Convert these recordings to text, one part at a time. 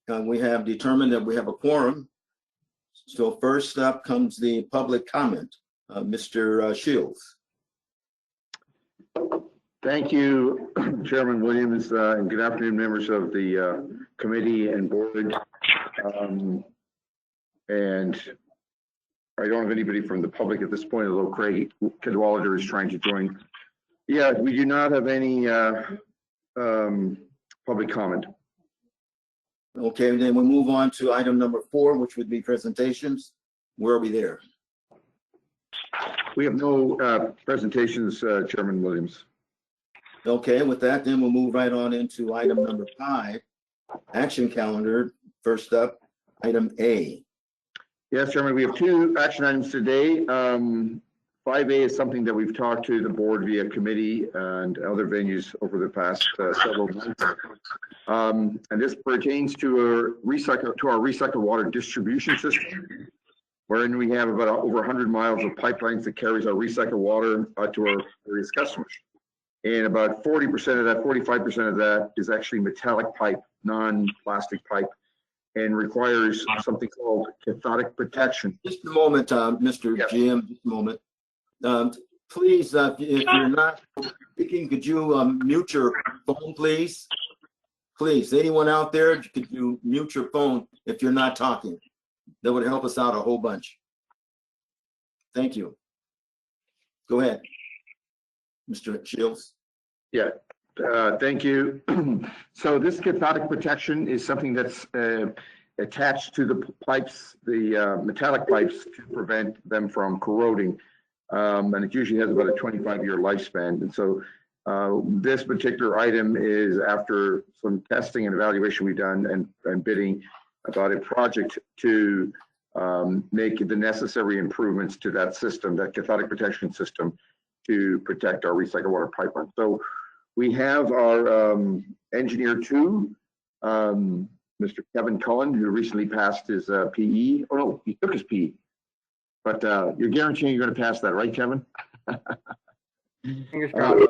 We have determined that we have a quorum. So first up comes the public comment. Mr. Shields. Thank you, Chairman Williams, and good afternoon, members of the committee and board. And I don't have anybody from the public at this point, although Craig Cadwallader is trying to join. Yeah, we do not have any public comment. Okay, then we'll move on to item number 4, which would be presentations. Where are we there? We have no presentations, Chairman Williams. Okay, with that, then we'll move right on into item number 5, action calendar. First up, item A. Yes, Chairman, we have 2 action items today. 5A is something that we've talked to the board via committee and other venues over the past several months. And this pertains to our recycled water distribution system, wherein we have about over 100 miles of pipelines that carries our recycled water to our various customers. And about 40% of that, 45% of that is actually metallic pipe, non-plastic pipe, and requires something called cathodic protection. Just a moment, Mr. Yes. Jim, just a moment. Please, if you're not speaking, could you mute your phone, please? Please, anyone out there, could you mute your phone if you're not talking? That would help us out a whole bunch. Thank you. Go ahead, Mr. Shields. Yeah, thank you. So this cathodic protection is something that's attached to the pipes, the metallic pipes, to prevent them from corroding. And it usually has about a 25-year lifespan. And so this particular item is after some testing and evaluation we've done and bidding about a project to make the necessary improvements to that system, that cathodic protection system, to protect our recycled water pipeline. So we have our engineer 2, Mr. Kevin Cullen, who recently passed his PE. Oh no, he took his PE. But you're guaranteeing you're going to pass that, right, Kevin? Fingers crossed.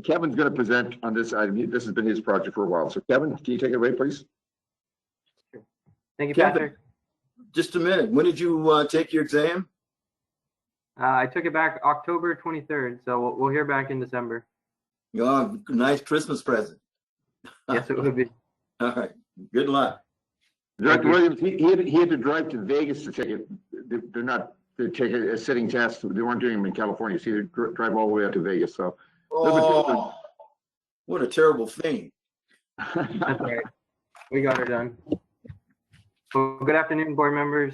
Kevin's going to present on this item. This has been his project for a while. So Kevin, can you take it away, please? Sure. Thank you, Kevin, Patrick. Just a minute. When did you take your exam? I took it back October 23rd, so we'll hear back in December. Oh, nice Christmas present. Yes, it would be. All right. Good luck. Director Williams, he had to drive to Vegas to take it. They're not to take a sitting test. They weren't doing them in California, so he had to drive all the way out to Vegas. So, oh, what a terrible thing. That's right. We got her done. Well, good afternoon, board members.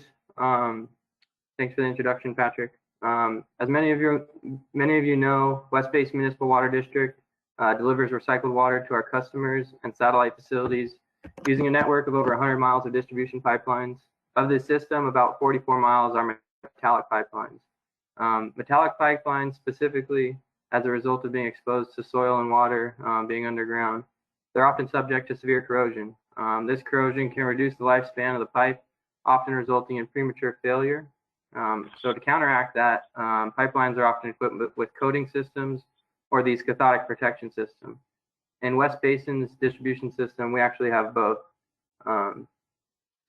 Thanks for the introduction, Patrick. As many of you know, West Basin Municipal Water District delivers recycled water to our customers and satellite facilities using a network of over 100 miles of distribution pipelines. Of this system, about 44 miles are metallic pipelines. Metallic pipelines specifically, as a result of being exposed to soil and water being underground, they're often subject to severe corrosion. This corrosion can reduce the lifespan of the pipe, often resulting in premature failure. So to counteract that, pipelines are often equipped with coating systems or these cathodic protection systems. In West Basin's distribution system, we actually have both.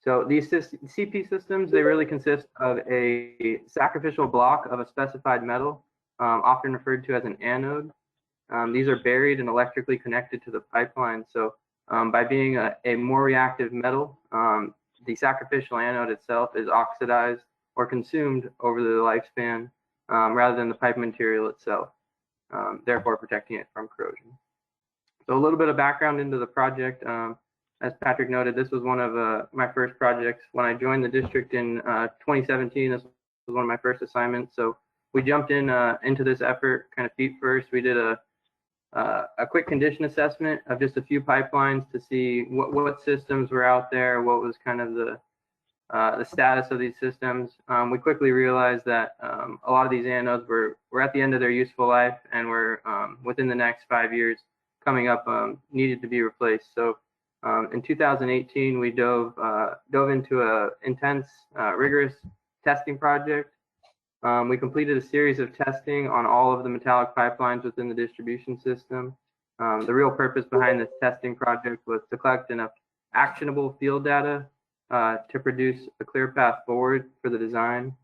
So these CP systems, they really consist of a sacrificial block of a specified metal, often referred to as an anode. These are buried and electrically connected to the pipeline. So by being a more reactive metal, the sacrificial anode itself is oxidized or consumed over the lifespan rather than the pipe material itself, therefore protecting it from corrosion. So a little bit of background into the project. As Patrick noted, this was one of my first projects. When I joined the district in 2017, this was one of my first assignments. So we jumped into this effort kind of feet first. We did a quick condition assessment of just a few pipelines to see what systems were out there, what was kind of the status of these systems. We quickly realized that a lot of these anodes were at the end of their useful life and were within the next 5 years coming up needed to be replaced. So in 2018, we dove into an intense, rigorous testing project. We completed a series of testing on all of the metallic pipelines within the distribution system. The real purpose behind this testing project was to collect enough actionable field data to produce a clear path forward for the design.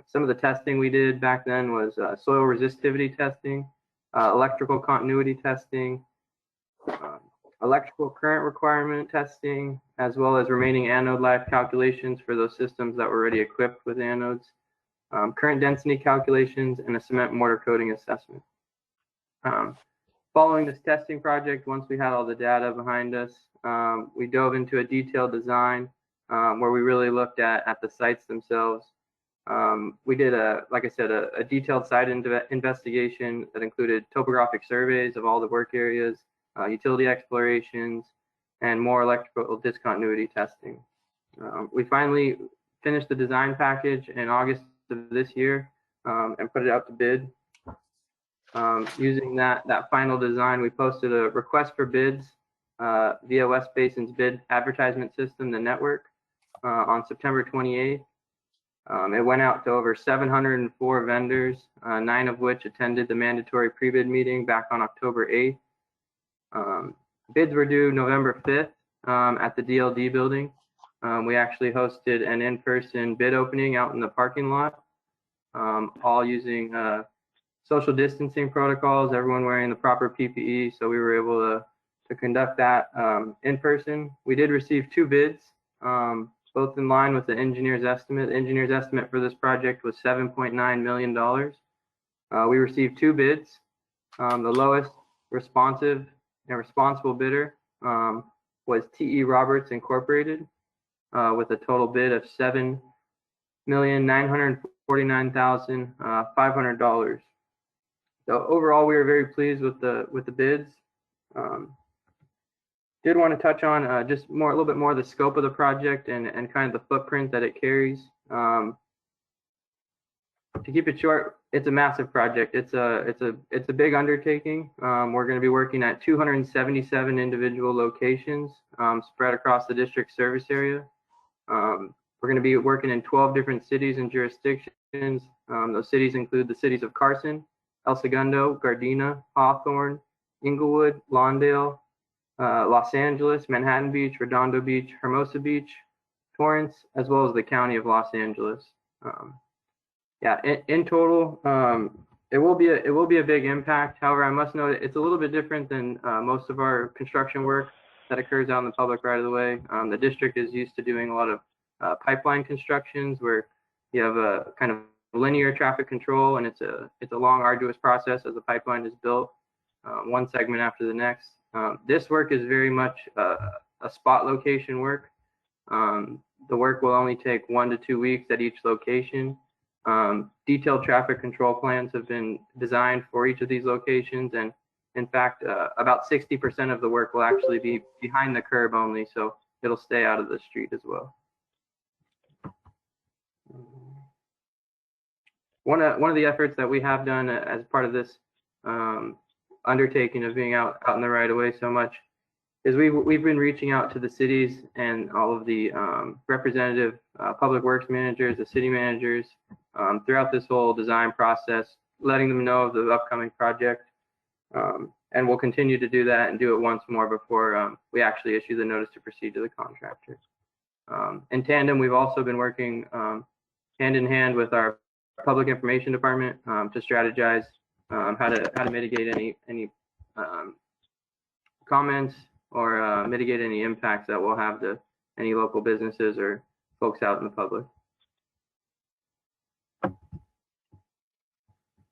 Some of the testing we did back then was soil resistivity testing, electrical continuity testing, electrical current requirement testing, as well as remaining anode life calculations for those systems that were already equipped with anodes, current density calculations, and a cement mortar coating assessment. Following this testing project, once we had all the data behind us, we dove into a detailed design where we really looked at the sites themselves. We did, like I said, a detailed site investigation that included topographic surveys of all the work areas, utility explorations, and more electrical discontinuity testing. We finally finished the design package in August of this year and put it out to bid. Using that final design, we posted a request for bids via West Basin's bid advertisement system, the network, on September 28th. It went out to over 704 vendors, 9 of which attended the mandatory pre-bid meeting back on October 8th. Bids were due November 5th at the DLD building. We actually hosted an in-person bid opening out in the parking lot, all using social distancing protocols, everyone wearing the proper PPE, so we were able to conduct that in person. We did receive 2 bids, both in line with the engineer's estimate. The engineer's estimate for this project was $7.9 million. We received 2 bids. The lowest responsive and responsible bidder was T.E. Roberts Incorporated with a total bid of $7,949,500. So overall, we were very pleased with the bids. Did want to touch on just a little bit more of the scope of the project and kind of the footprint that it carries. To keep it short, it's a massive project. It's a big undertaking. We're going to be working at 277 individual locations spread across the district service area. We're going to be working in 12 different cities and jurisdictions. Those cities include the cities of Carson, El Segundo, Gardena, Hawthorne, Inglewood, Lawndale, Los Angeles, Manhattan Beach, Redondo Beach, Hermosa Beach, Torrance, as well as the county of Los Angeles. Yeah, in total, it will be a big impact. However, I must note it's a little bit different than most of our construction work that occurs out in the public right of the way. The district is used to doing a lot of pipeline constructions where you have a kind of linear traffic control, and it's a long, arduous process as the pipeline is built, one segment after the next. This work is very much a spot location work. The work will only take 1 to 2 weeks at each location. Detailed traffic control plans have been designed for each of these locations, and in fact, about 60% of the work will actually be behind the curb only, so it'll stay out of the street as well. One of the efforts that we have done as part of this undertaking of being out in the right of way so much is we've been reaching out to the cities and all of the representative public works managers, the city managers, throughout this whole design process, letting them know of the upcoming project. And we'll continue to do that and do it once more before we actually issue the notice to proceed to the contractor. In tandem, we've also been working hand in hand with our public information department to strategize how to mitigate any comments or mitigate any impacts that will have to any local businesses or folks out in the public.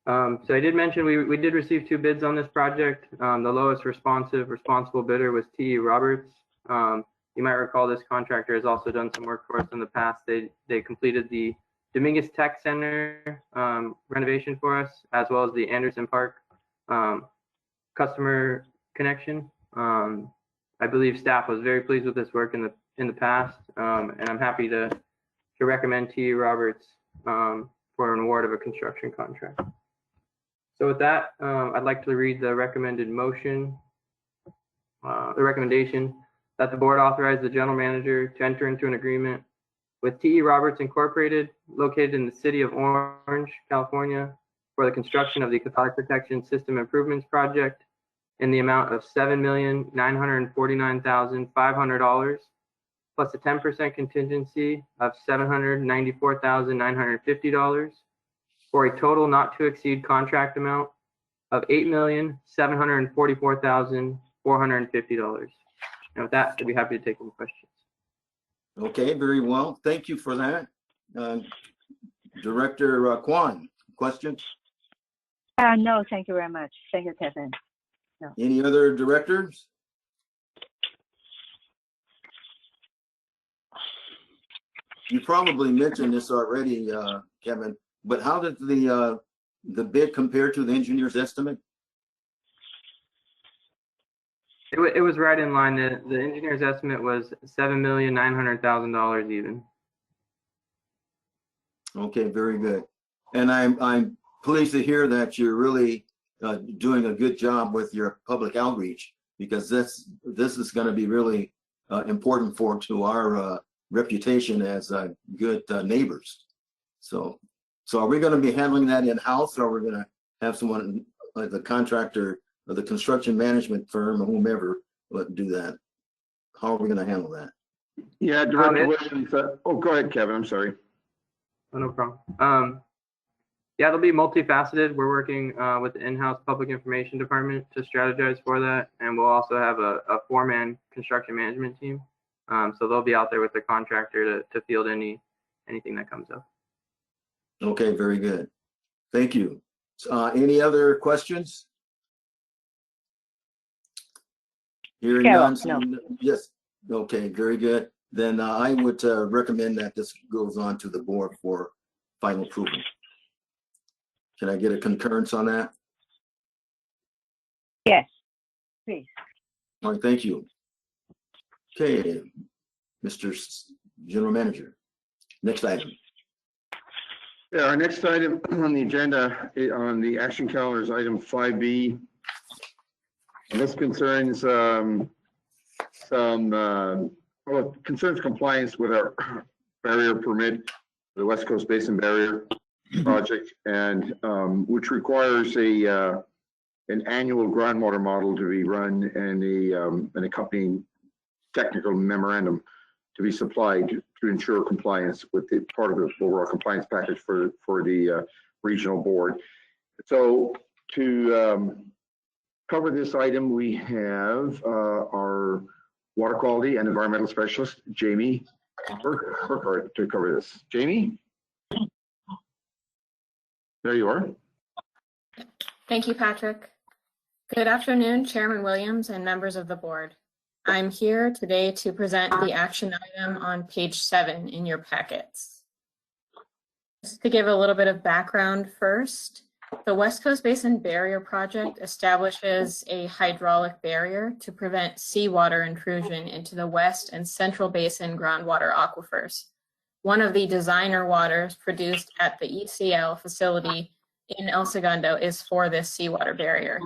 So I did mention we did receive 2 bids on this project. The lowest responsible bidder was T.E. Roberts. You might recall this contractor has also done some work for us in the past. They completed the Dominguez Tech Center renovation for us, as well as the Anderson Park customer connection. I believe staff was very pleased with this work in the past, and I'm happy to recommend T.E. Roberts for an award of a construction contract. So with that, I'd like to read the recommended motion, the recommendation that the board authorize the general manager to enter into an agreement with T.E. Roberts Incorporated, located in the city of Orange, California, for the construction of the cathodic protection system improvements project in the amount of $7,949,500 plus a 10% contingency of $794,950 for a total not to exceed contract amount of $8,744,450. And with that, I'd be happy to take any questions. Okay, very well. Thank you for that. Director Kwan, questions? No, thank you very much. Thank you, Kevin. No. Any other directors? You probably mentioned this already, Kevin, but how did the bid compare to the engineer's estimate? It was right in line. The engineer's estimate was $7,900,000 even. Okay, very good. And I'm pleased to hear that you're really doing a good job with your public outreach, because this is going to be really important to our reputation as good neighbors. So are we going to be handling that in-house, or are we going to have someone like the contractor or the construction management firm or whomever do that? How are we going to handle that? Yeah, Director Williams. Oh, go ahead, Kevin. I'm sorry. Oh, no problem. Yeah, it'll be multifaceted. We're working with the in-house public information department to strategize for that, and we'll also have a four-man construction management team. So they'll be out there with the contractor to field anything that comes up. Okay, very good. Thank you. Any other questions? Hearing none. No. Yes. Okay, very good. Then I would recommend that this goes on to the board for final approval. Can I get a concurrence on that? Yes, please. All right, thank you. Okay, Mr. General Manager, next item. Yeah, our next item on the agenda on the action calendar is item 5B. And this concerns concerns compliance with our barrier permit, the West Coast Basin Barrier project, and which requires an annual groundwater model to be run and an accompanying technical memorandum to be supplied to ensure compliance with the part of the overall compliance package for the regional board. So to cover this item, we have our water quality and environmental specialist, Jamie Burkhardt, to cover this. Jamie? There you are. Thank you, Patrick. Good afternoon, Chairman Williams and members of the board. I'm here today to present the action item on page 7 in your packets. Just to give a little bit of background first, the West Coast Basin Barrier Project establishes a hydraulic barrier to prevent seawater intrusion into the West and Central Basin groundwater aquifers. One of the designer waters produced at the ECL facility in El Segundo is for this seawater barrier.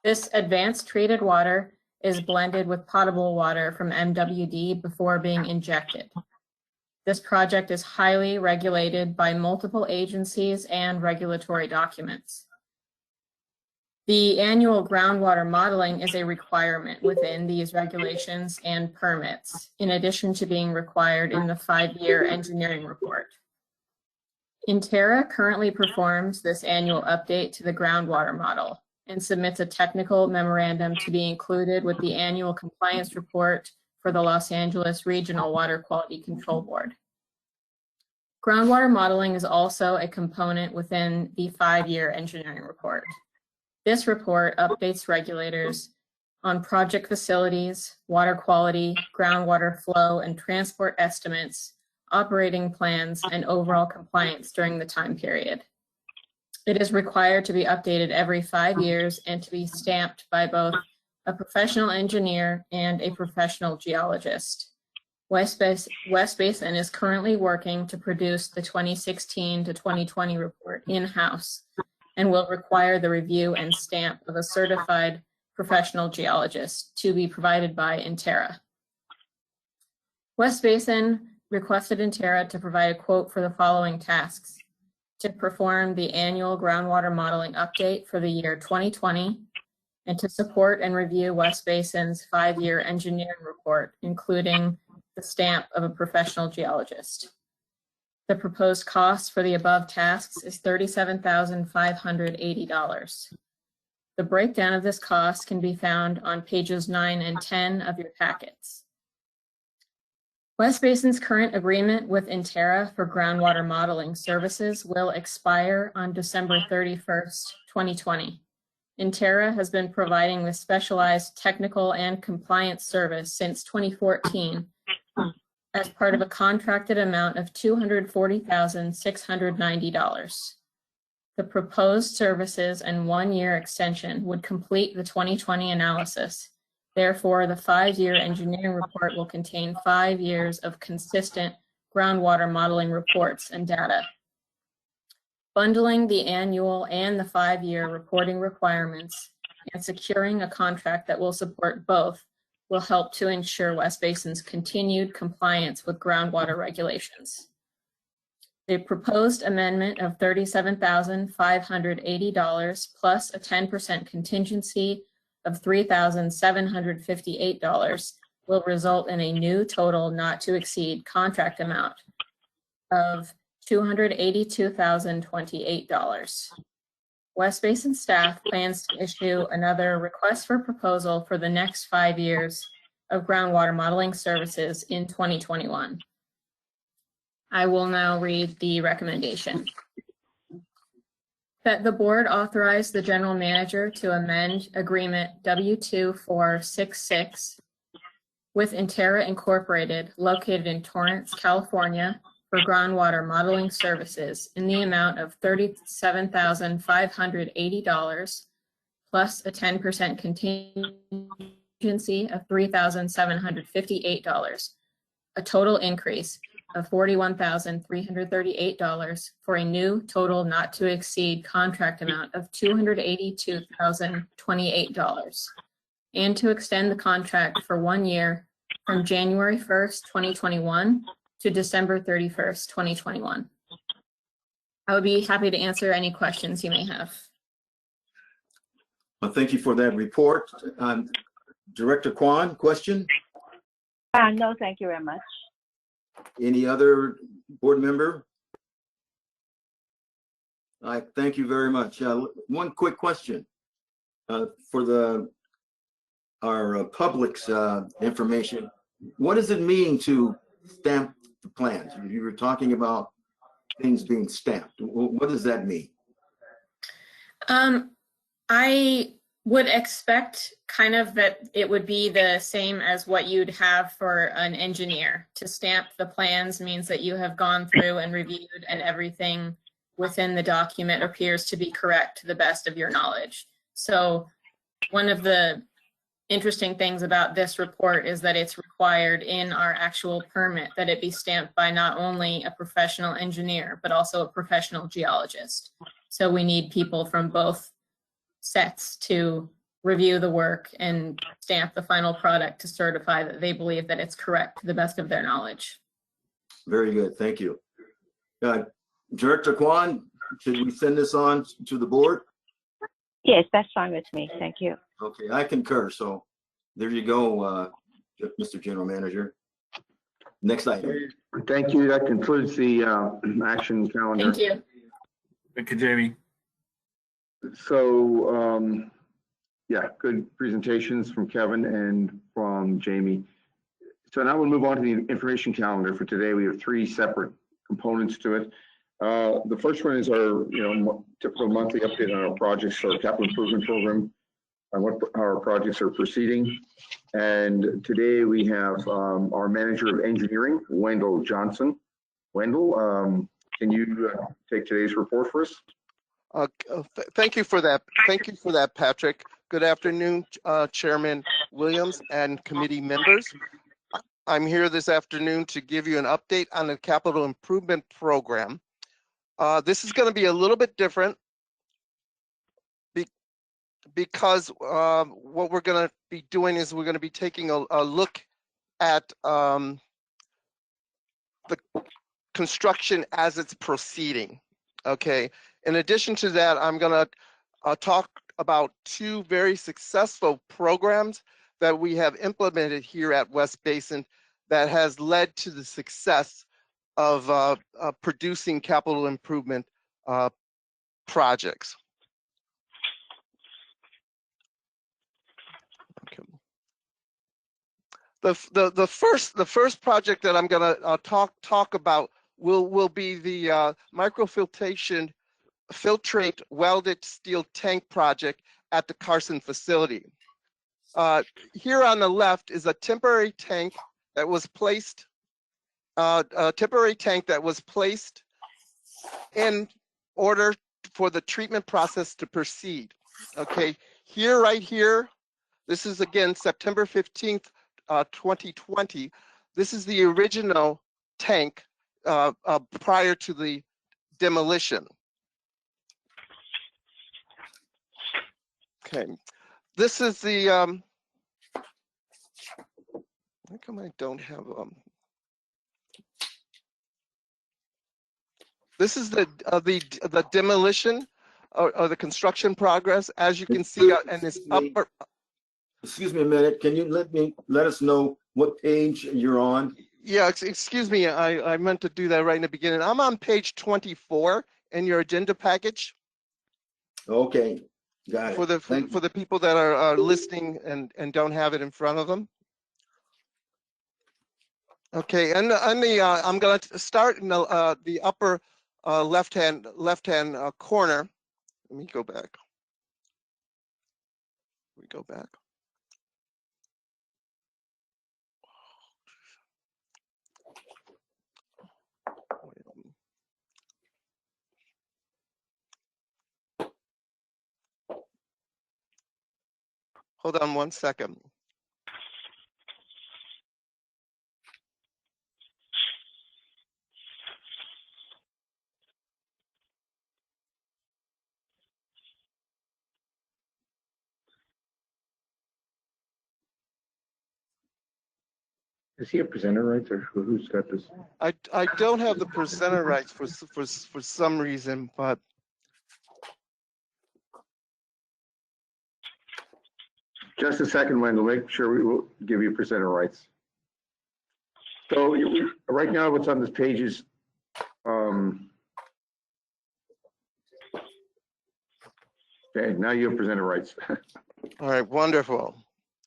This advanced treated water is blended with potable water from MWD before being injected. This project is highly regulated by multiple agencies and regulatory documents. The annual groundwater modeling is a requirement within these regulations and permits, in addition to being required in the 5-year engineering report. Interra currently performs this annual update to the groundwater model and submits a technical memorandum to be included with the annual compliance report for the Los Angeles Regional Water Quality Control Board. Groundwater modeling is also a component within the 5-year engineering report. This report updates regulators on project facilities, water quality, groundwater flow and transport estimates, operating plans, and overall compliance during the time period. It is required to be updated every 5 years and to be stamped by both a professional engineer and a professional geologist. West Basin is currently working to produce the 2016 to 2020 report in-house and will require the review and stamp of a certified professional geologist to be provided by Interra. West Basin requested Interra to provide a quote for the following tasks: to perform the annual groundwater modeling update for the year 2020, and to support and review West Basin's 5-year engineering report, including the the stamp of a professional geologist. The proposed cost for the above tasks is $37,580. The breakdown of this cost can be found on pages 9 and 10 of your packets. West Basin's current agreement with Interra for groundwater modeling services will expire on December 31st, 2020. Interra has been providing this specialized technical and compliance service since 2014 as part of a contracted amount of $240,690. The proposed services and one-year extension would complete the 2020 analysis. Therefore, the 5-year engineering report will contain 5 years of consistent groundwater modeling reports and data. Bundling the annual and the 5-year reporting requirements and securing a contract that will support both will help to ensure West Basin's continued compliance with groundwater regulations. The proposed amendment of $37,580 plus a 10% contingency of $3,758 will result in a new total not to exceed contract amount of $282,028. West Basin staff plans to issue another request for proposal for the next 5 years of groundwater modeling services in 2021. I will now read the recommendation. That the board authorize the general manager to amend agreement W2466 with Interra Incorporated, located in Torrance, California, for groundwater modeling services in the amount of $37,580 plus a 10% contingency of $3,758, a total increase of $41,338 for a new total not to exceed contract amount of $282,028, and to extend the contract for 1 year from January 1st, 2021 to December 31st, 2021. I would be happy to answer any questions you may have. Well, thank you for that report. Director Kwan, question? No, thank you very much. Any other board member? I thank you very much. One quick question for our public's information. What does it mean to stamp the plans? You were talking about things being stamped. What does that mean? I would expect kind of that it would be the same as what you'd have for an engineer. To stamp the plans means that you have gone through and reviewed and everything within the document appears to be correct to the best of your knowledge. So one of the interesting things about this report is that it's required in our actual permit that it be stamped by not only a professional engineer, but also a professional geologist. So we need people from both sets to review the work and stamp the final product to certify that they believe that it's correct to the best of their knowledge. Very good, thank you. Director Kwan, should we send this on to the board? Yes, that's fine with me. Thank you. Okay, I concur. So there you go, Mr. General Manager. Next item. Thank you. That concludes the action calendar. Thank you. Thank you, Jamie. So, yeah, good presentations from Kevin and from Jamie. So now we'll move on to the information calendar for today. We have 3 separate components to it. The first one is our, typical monthly update on our projects, our capital improvement program, and what our projects are proceeding. And today we have our manager of engineering, Wendell Johnson. Wendell, can you take today's report for us? Thank you for that. Thank you for that, Patrick. Good afternoon, Chairman Williams and committee members. I'm here this afternoon to give you an update on the capital improvement program. This is going to be a little bit different because what we're going to be doing is we're going to be taking a look at the construction as it's proceeding. Okay. In addition to that, I'm going to talk about 2 very successful programs that we have implemented here at West Basin that has led to the success of producing capital improvement projects. Okay. The first project that I'm going to talk about will be the microfiltration filtrate welded steel tank project at the Carson facility. Here on the left is a temporary tank that was placed in order for the treatment process to proceed. Okay, right here, this is again September 15th, 2020. This is the original tank prior to the demolition. Okay, this is the, how come I don't have, this is the demolition or the construction progress, as you can see in this upper. Excuse me a minute. Can you let us know what page you're on? Yeah, excuse me. I meant to do that right in the beginning. I'm on page 24 in your agenda package. Okay, got it. For the people that are listening and don't have it in front of them. Okay, and I'm going to start in the upper left-hand corner. Let me go back. We go back. Hold on one second. Does he have presenter rights, or who's got this? I don't have the presenter rights for some reason, but Just a second, Wendell, make sure we will give you presenter rights. So right now what's on this page is, okay, now you have presenter rights. all right, wonderful.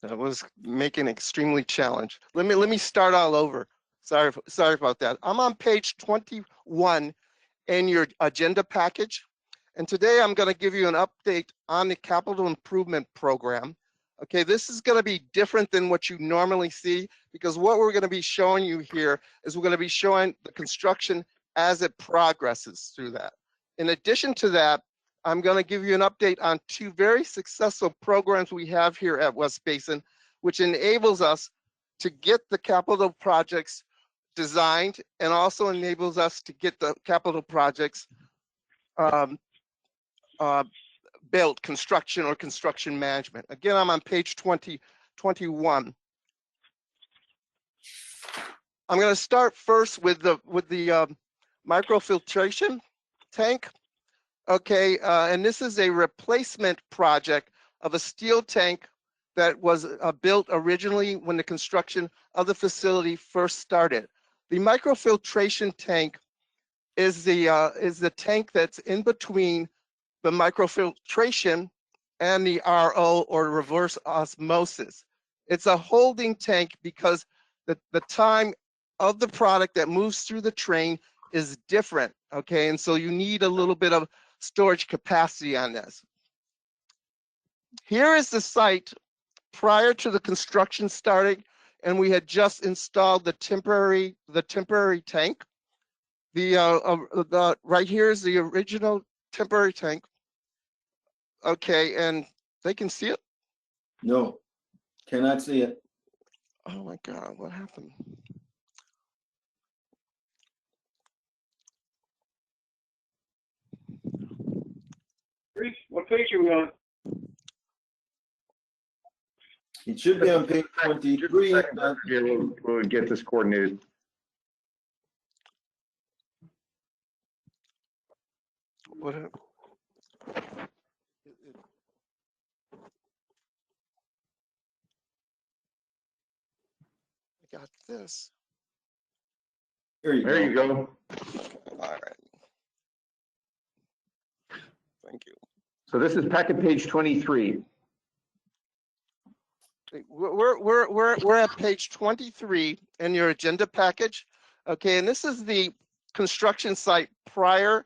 That was making it extremely challenged. Let me start all over. Sorry about that. I'm on page 21 in your agenda package, and today I'm going to give you an update on the capital improvement program. Okay, this is going to be different than what you normally see, because what we're going to be showing you here is we're going to be showing the construction as it progresses through that. In addition to that, I'm going to give you an update on two very successful programs we have here at West Basin, which enables us to get the capital projects designed and also enables us to get the capital projects built, construction or construction management. Again, I'm on page 21. I'm going to start first with the microfiltration tank. Okay, and this is a replacement project of a steel tank that was built originally when the construction of the facility first started. The microfiltration tank is the tank that's in between the microfiltration and the RO, or reverse osmosis. It's a holding tank because the time of the product that moves through the train is different, okay? And so you need a little bit of storage capacity on this. Here is the site prior to the construction starting, and we had just installed the temporary tank. The right here is the original temporary tank. Okay, and they can see it? No, cannot see it. Oh my God, what happened? What page are we on? It should be on page 23. Yeah, we'll get this coordinated. What? got this. There you There you go. go. All right. Thank you. So this is packet page 23. We're at page 23 in your agenda package. Okay, and this is the construction site prior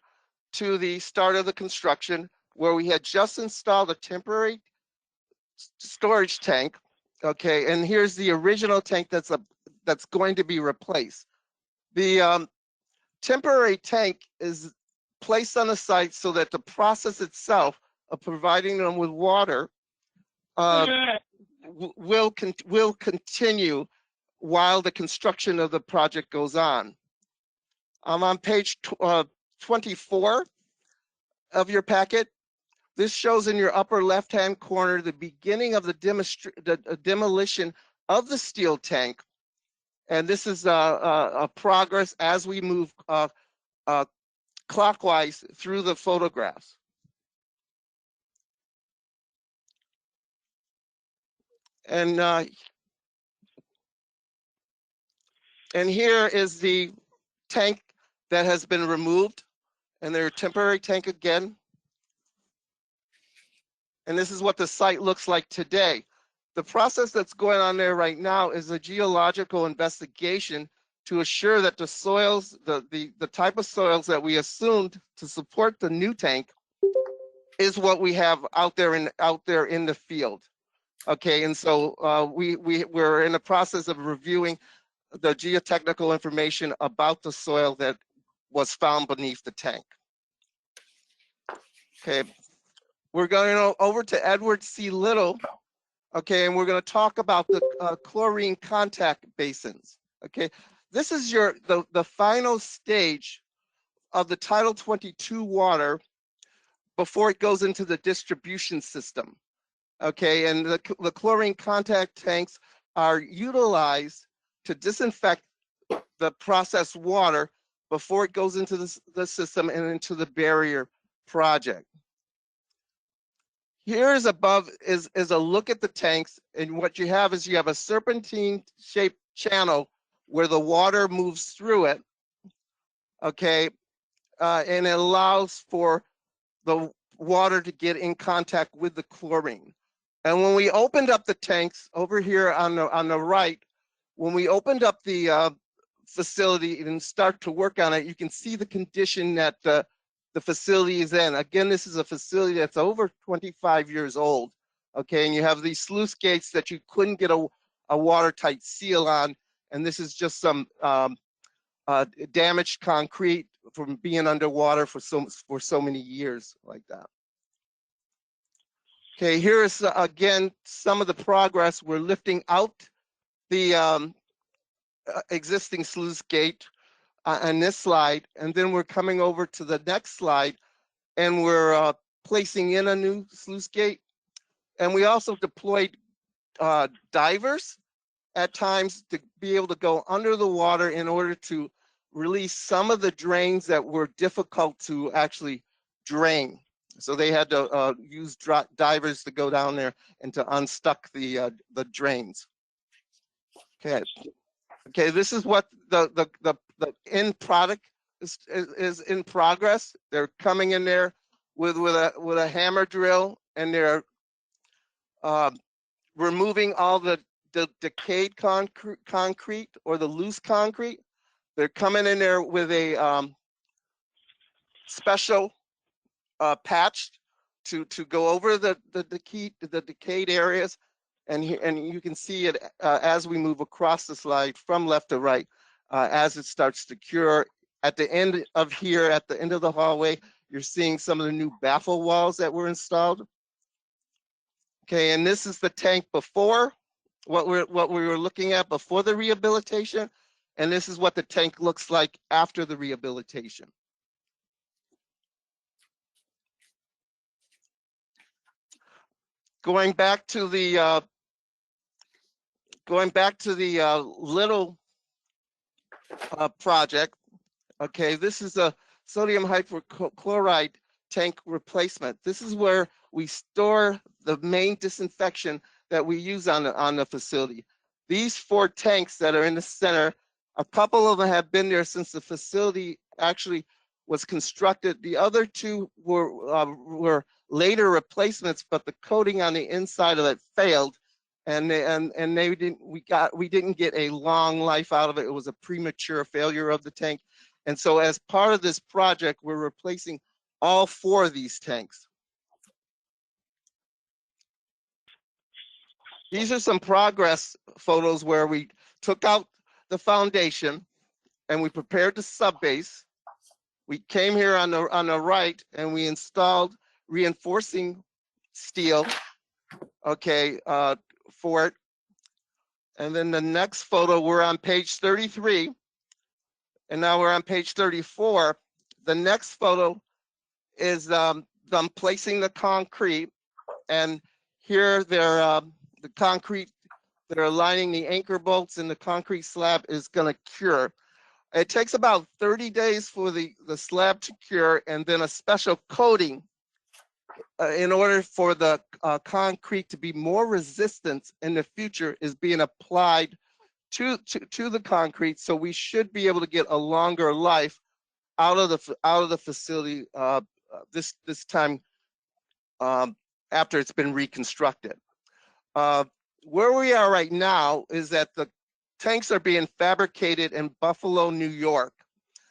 to the start of the construction, where we had just installed a temporary storage tank. Okay, and here's the original tank that's going to be replaced. The temporary tank is placed on the site so that the process itself of providing them with water will continue while the construction of the project goes on. I'm on page 24 of your packet. This shows in your upper left-hand corner the beginning of the demolition of the steel tank. And this is a progress as we move clockwise through the photographs. And here is the tank that has been removed, and their temporary tank again. And this is what the site looks like today. The process that's going on there right now is a geological investigation to assure that the soils, the type of soils that we assumed to support the new tank is what we have out there in the field. Okay, and so we're in the process of reviewing the geotechnical information about the soil that was found beneath the tank. Okay, we're going over to Edward C. Little. Okay, and we're going to talk about the chlorine contact basins. Okay, this is the final stage of the Title 22 water before it goes into the distribution system. Okay, and the chlorine contact tanks are utilized to disinfect the processed water before it goes into the system and into the barrier project. Here is above is a look at the tanks, and what you have is you have a serpentine-shaped channel where the water moves through it, okay, and it allows for the water to get in contact with the chlorine. And when we opened up the tanks over here on the right, when we opened up the facility and start to work on it, you can see the condition that the facility is in. Again, this is a facility that's over 25 years old, okay? And you have these sluice gates that you couldn't get a watertight seal on, and this is just some damaged concrete from being underwater for so many years like that. Okay, here's again some of the progress. We're lifting out the existing sluice gate on this slide, and then we're coming over to the next slide, and we're placing in a new sluice gate. And we also deployed divers at times to be able to go under the water in order to release some of the drains that were difficult to actually drain. So they had to use divers to go down there and to unstuck the drains. Okay. Okay, this is what the end product is in progress. They're coming in there with a hammer drill, and they're removing all the decayed concrete or the loose concrete. They're coming in there with a special patch to go over the decayed areas. And you can see it as we move across the slide from left to right, as it starts to cure. At the end of here, at the end of the hallway, you're seeing some of the new baffle walls that were installed. Okay, and this is the tank before, what we were looking at before the rehabilitation, and this is what the tank looks like after the rehabilitation. Going back to the Little project, okay, this is a sodium hydrochloride tank replacement. This is where we store the main disinfection that we use on the facility. These 4 tanks that are in the center, a couple of them have been there since the facility actually was constructed. The other 2 were later replacements, but the coating on the inside of it failed, and we didn't get a long life out of it. It was a premature failure of the tank, and so as part of this project, we're replacing all 4 of these tanks. These are some progress photos where we took out the foundation and we prepared the subbase. We came here on the right and we installed reinforcing steel, okay, for it. And then the next photo, we're on page 33, and now we're on page 34. The next photo is them placing the concrete, and here they're the concrete, they're aligning the anchor bolts, and the concrete slab is going to cure. It takes about 30 days for the slab to cure, and then a special coating in order for the concrete to be more resistant in the future is being applied to the concrete. So we should be able to get a longer life out of the facility this time after it's been reconstructed. Where we are right now is that the tanks are being fabricated in Buffalo, New York.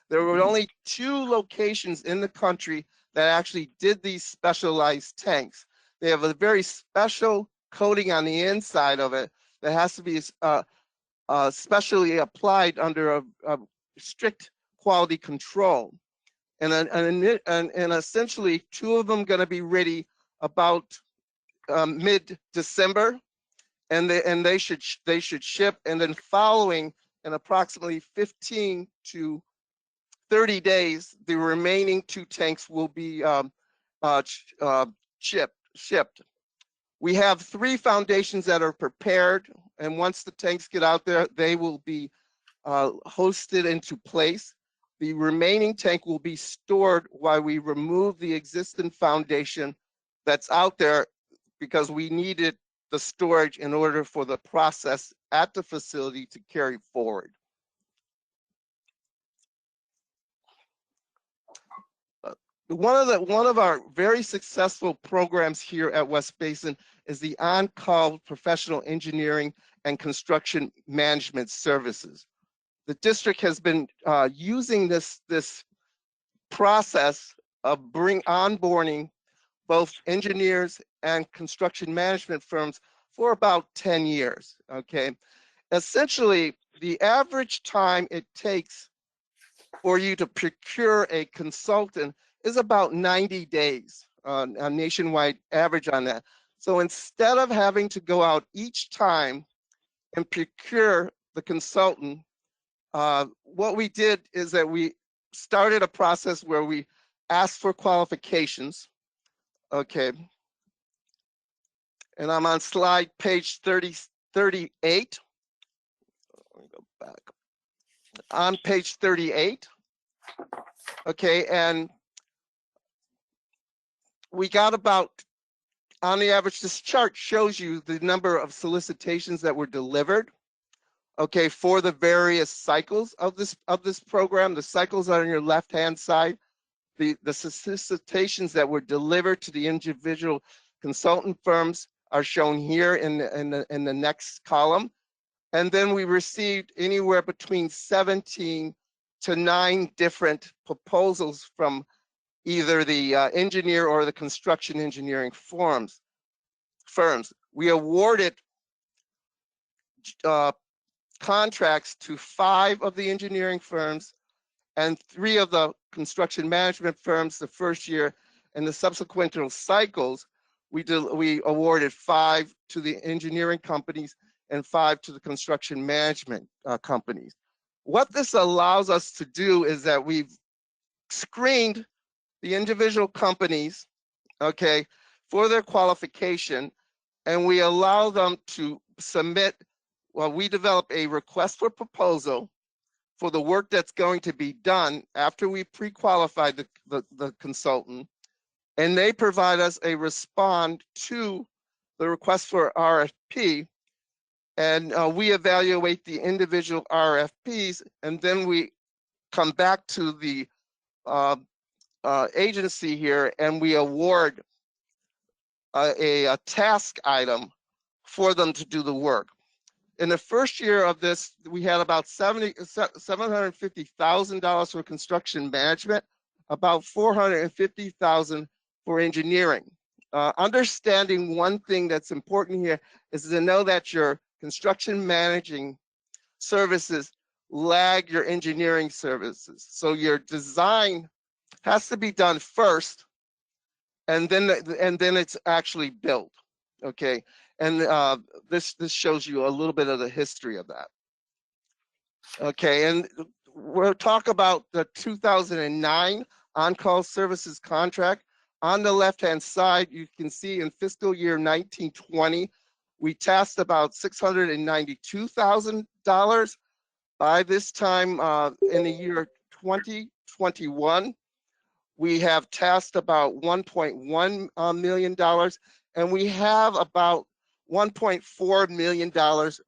There were only 2 locations in the country that actually did these specialized tanks. They have a very special coating on the inside of it that has to be specially applied under a strict quality control. And essentially 2 of them going to be ready about mid-December, and they should ship, and then following in approximately 15 to 30 days, the remaining 2 tanks will be shipped. We have 3 foundations that are prepared, and once the tanks get out there, they will be hosted into place. The remaining tank will be stored while we remove the existing foundation that's out there, because we needed the storage in order for the process at the facility to carry forward. One of our very successful programs here at West Basin is the on-call professional engineering and construction management services. The district has been using this process of onboarding both engineers and construction management firms for about 10 years, okay? Essentially, the average time it takes for you to procure a consultant is about 90 days, a nationwide average on that. So instead of having to go out each time and procure the consultant, what we did is that we started a process where we asked for qualifications, okay? And I'm on slide page 38. Let me go back. On page 38, okay, and we got about, on the average, this chart shows you the number of solicitations that were delivered, okay, for the various cycles of this program. The cycles are on your left-hand side. The solicitations that were delivered to the individual consultant firms are shown here in the next column. And then we received anywhere between 17 to 9 different proposals from either the engineer or the construction engineering firms. We awarded contracts to 5 of the engineering firms and 3 of the construction management firms the first year. And the subsequent cycles, we awarded 5 to the engineering companies and 5 to the construction management companies. What this allows us to do is that we've screened the individual companies, okay, for their qualification, and we allow them to submit, well, we develop a request for proposal for the work that's going to be done after we pre-qualify the consultant, and they provide us a response to the request for RFP, and we evaluate the individual RFPs, and then we come back to the agency here and we award a task item for them to do the work. In the first year of this, we had about $750,000 for construction management, about $450,000 for engineering. Understanding one thing that's important here is to know that your construction managing services lag your engineering services. So your design has to be done first, and then it's actually built. Okay, and this shows you a little bit of the history of that. Okay, and we'll talk about the 2009 on-call services contract. On the left-hand side, you can see in fiscal year 1920, we tasked about $692,000. By this time in the year 2021, we have tasked about $1.1 million, and we have about $1.4 million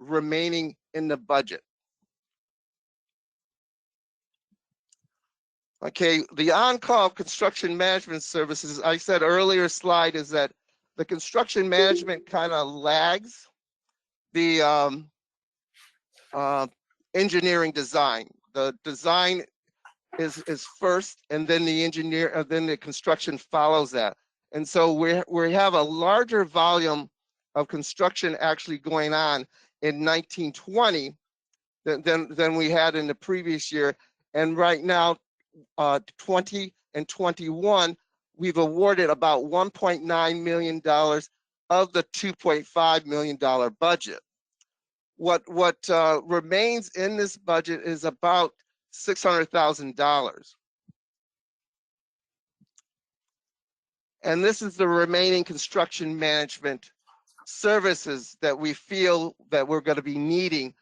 remaining in the budget. Okay, the on-call construction management services, I said earlier slide, is that the construction management kind of lags the engineering design. The design is first, and then the construction follows that. And so we have a larger volume of construction actually going on in 1920 than we had in the previous year. And right now, 20 and 21, we've awarded about $1.9 million of the $2.5 million budget. What remains in this budget is about $600,000. And this is the remaining construction management services that we feel that we're going to be needing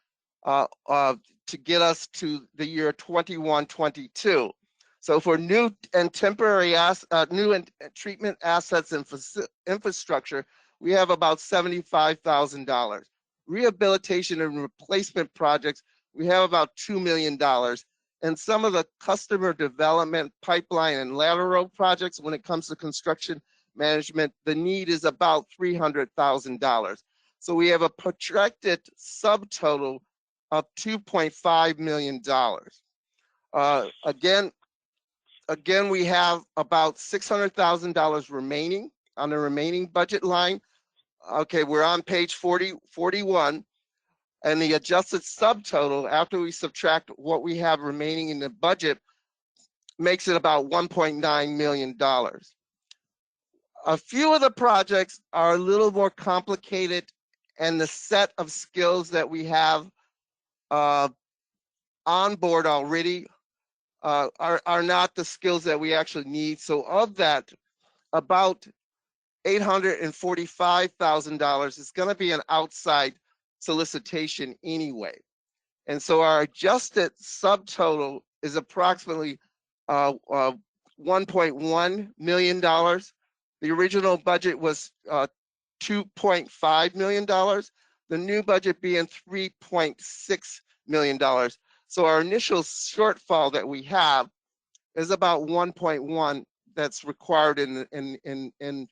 to get us to the year 21-22. So for new and temporary treatment assets and infrastructure, we have about $75,000. Rehabilitation and replacement projects, we have about $2 million. And some of the customer development pipeline and lateral projects, when it comes to construction management, the need is about $300,000. So we have a projected subtotal of $2.5 million. Again, we have about $600,000 remaining on the remaining budget line. Okay, we're on page 41, and the adjusted subtotal, after we subtract what we have remaining in the budget, makes it about $1.9 million. A few of the projects are a little more complicated, and the set of skills that we have on board already are not the skills that we actually need. So of that, about $845,000 is going to be an outside solicitation anyway. And so our adjusted subtotal is approximately $1.1 million. The original budget was $2.5 million. The new budget being $3.6 million. So our initial shortfall that we have is about 1.1 that's required in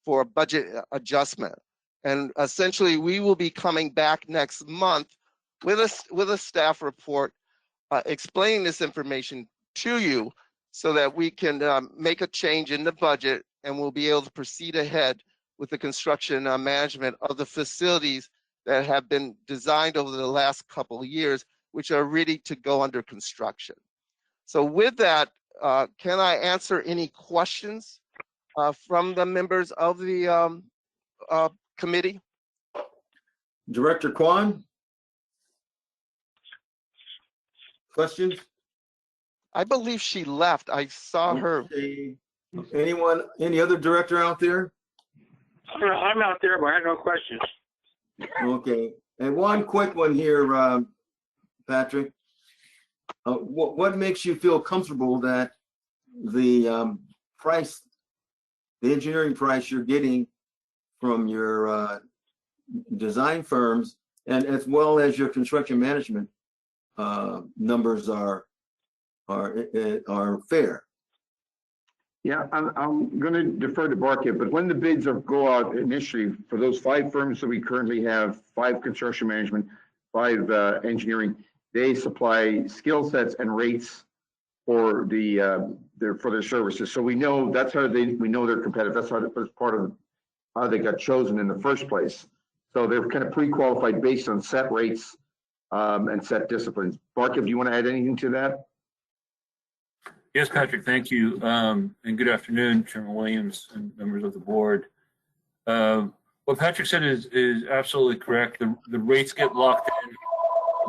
for a budget adjustment. And essentially, we will be coming back next month with a staff report explaining this information to you so that we can make a change in the budget, and we'll be able to proceed ahead with the construction management of the facilities that have been designed over the last couple of years, which are ready to go under construction. So with that, can I answer any questions from the members of the committee? Director Kwan? Questions? I believe she left. I saw her. Okay. Anyone, any other director out there? I'm out there, but I have no questions. Okay. And one quick one here, Patrick. What makes you feel comfortable that the price, the engineering price you're getting from your design firms and as well as your construction management numbers are fair. Yeah, I'm going to defer to Bart here, but when the bids go out initially for those 5 firms that we currently have, 5 construction management, 5 engineering, they supply skill sets and rates for their services. So we know that's how we know they're competitive. That's part of how they got chosen in the first place. So they're kind of pre-qualified based on set rates and set disciplines. Bart, do you want to add anything to that? Yes, Patrick, thank you. And good afternoon, Chairman Williams and members of the board. What Patrick said is absolutely correct. The rates get locked in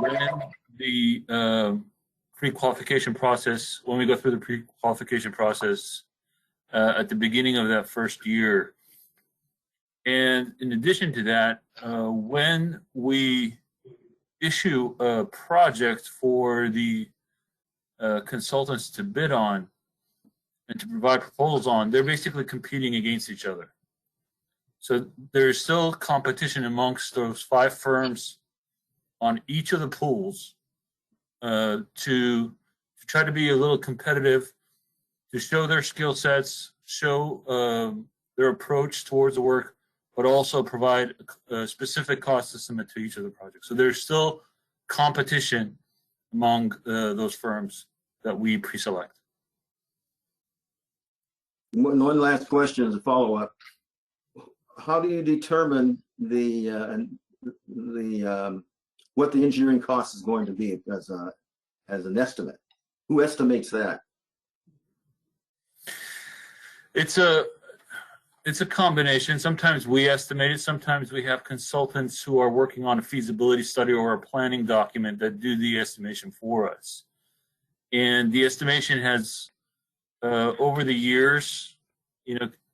when the pre-qualification process, when we go through the pre-qualification process at the beginning of that first year. And in addition to that, when we issue a project for the consultants to bid on and to provide proposals on, they're basically competing against each other. So there's still competition amongst those 5 firms on each of the pools to try to be a little competitive, to show their skill sets, show their approach towards the work, but also provide a specific cost estimate to each of the projects. So there's still competition among those firms that we pre-select. One last question as a follow-up. How do you determine what the engineering cost is going to be as an estimate? Who estimates that? It's a combination. Sometimes we estimate it. Sometimes we have consultants who are working on a feasibility study or a planning document that do the estimation for us. And the estimation has, over the years,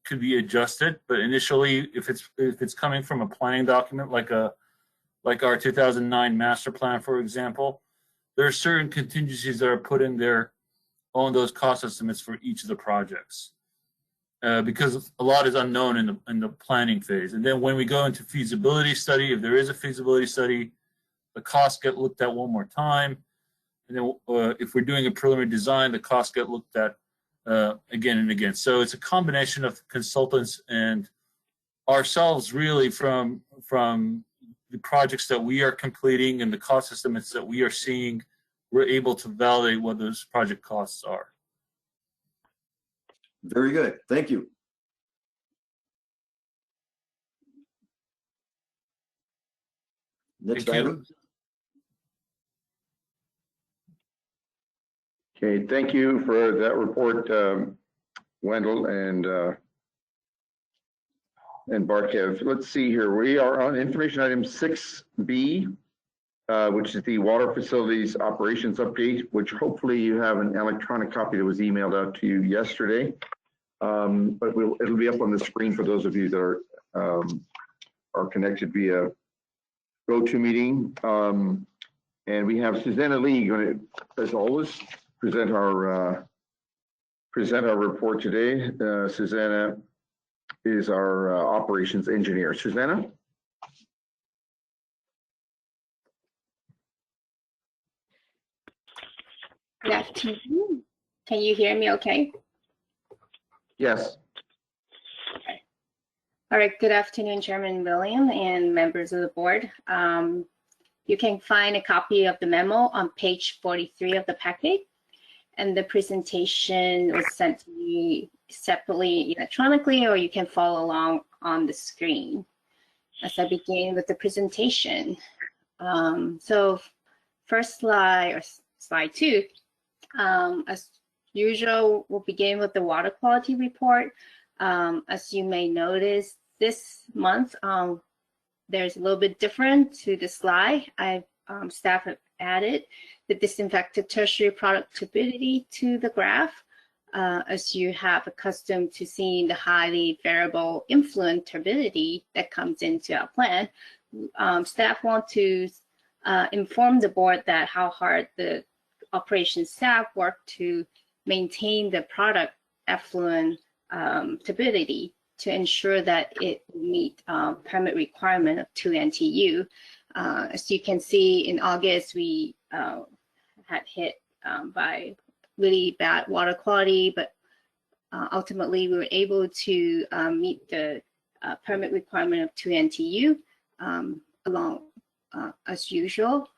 could be adjusted. But initially, if it's coming from a planning document like our 2009 master plan, for example, there are certain contingencies that are put in there on those cost estimates for each of the projects. Because a lot is unknown in the planning phase. And then when we go into feasibility study, if there is a feasibility study, the costs get looked at one more time. And then if we're doing a preliminary design, the costs get looked at again and again. So it's a combination of consultants and ourselves, really, from the projects that we are completing and the cost estimates that we are seeing. We're able to validate what those project costs are. Very good. Thank you. Next item. Okay, thank you for that report, Wendell and Barkev. Let's see here. We are on information item 6B, which is the water facilities operations update, which hopefully you have an electronic copy that was emailed out to you yesterday. But it'll be up on the screen for those of you that are connected via GoToMeeting. And we have Susanna Lee going to, as always, present our report today. Susanna is our operations engineer. Susanna? Good afternoon. Can you hear me okay? Yes. Okay. All right, good afternoon, Chairman William and members of the board. You can find a copy of the memo on page 43 of the packet, and the presentation was sent to you separately electronically, or you can follow along on the screen. As I begin with the presentation. So first slide, or slide 2, as usual, we'll begin with the water quality report. As you may notice, this month, there's a little bit different to the slide. Staff have added the disinfectant tertiary product turbidity to the graph, as you have accustomed to seeing the highly variable influent turbidity that comes into our plan. Staff want to inform the board that how hard the operations staff work to maintain the product effluent turbidity to ensure that it meet permit requirement of 2 NTU. As you can see, in August, we had hit by really bad water quality, but ultimately we were able to meet the permit requirement of 2 NTU along as usual.